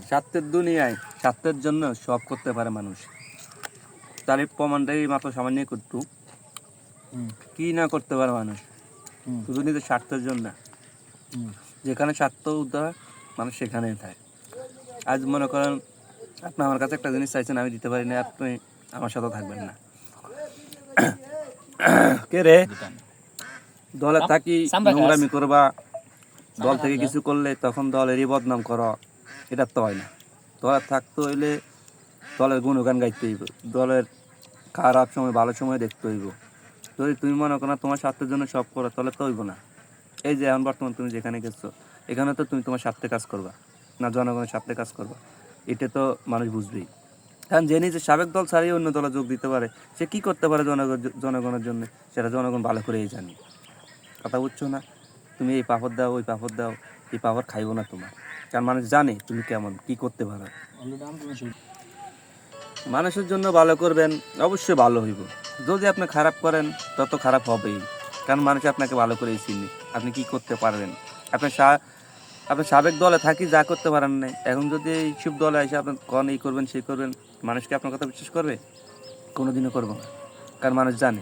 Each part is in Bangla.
স্বার্থের দুনিয়ায় স্বার্থের জন্য সব করতে পারে মানুষ। তার এই প্রমাণটাই মাত্র সামান্য করতু কি না করতে পারে মানুষ, শুধু নিজের স্বার্থের জন্য। যেখানে স্বার্থ উদ্ধার মানুষ সেখানেই থাকে। আজ মনে করেন আপনি আমার কাছে একটা জিনিস চাইছেন, আমি দিতে পারি না, আপনি আমার সাথে থাকবেন না। কে রে দলে থাকি নোংরামি করবা, দল থেকে কিছু করলে তখন দলেরই বদনাম করো, এটা তো হয় না। দলে থাকতে হইলে দলের গুণগান গাইতে হইব, দলের খারাপ সময় ভালো সময় দেখতে হইব। যদি তুমি মনে করো না তোমার স্বার্থের জন্য সব করো, তাহলে তো হইব না। এই যে এখন বর্তমান তুমি যেখানে গেছো, এখানে তো তুমি তোমার স্বার্থে কাজ করবা না জনগণের স্বার্থে কাজ করবা, এটা তো মানুষ বুঝবেই। কারণ যে নিজে সাবেক দল ছাড়িয়ে অন্য দলে যোগ দিতে পারে, সে কি করতে পারে জনগণের জন্য, সেটা জনগণ ভালো করেই জানে। কথা বুঝছো না? তুমি এই পাপড় দাও, ওই পাপড় দাও, এই পাপড় খাইবো না তোমার। কারণ মানুষ জানে তুমি কেমন, কি করতে পারো। মানুষের জন্য ভালো করবেন, অবশ্যই ভালো হইব। যদি আপনি খারাপ করেন তত খারাপ হবেই, কারণ মানুষ আপনাকে ভালো করেই চিনি আপনি কি করতে পারবেন। আপনি সাবেক দলে থাকি যা করতে পারেন না, এখন যদি এইসব দলে এসে আপনি কন এই করবেন সেই করবেন, মানুষ কি আপনার কথা বিশ্বাস করবে? কোনোদিনও করবো না। কারণ মানুষ জানে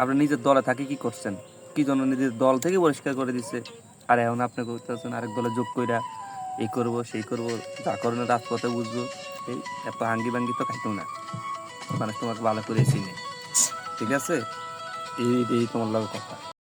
আপনি নিজের দলে থাকি কি করছেন, কি জন্য নিজের দল থেকে পরিষ্কার করে দিচ্ছে। আর এখন আপনি করতেছেন আরেক দলে যোগ কইরা এই করবো সেই করবো, যা করণের রাজপথে বুঝবো। এই এত হাঙ্গি ভাঙ্গি তো খাইতো না, মানুষ তোমাকে ভালো করে চিনে। ঠিক আছে, এই তোমার লগে কথা।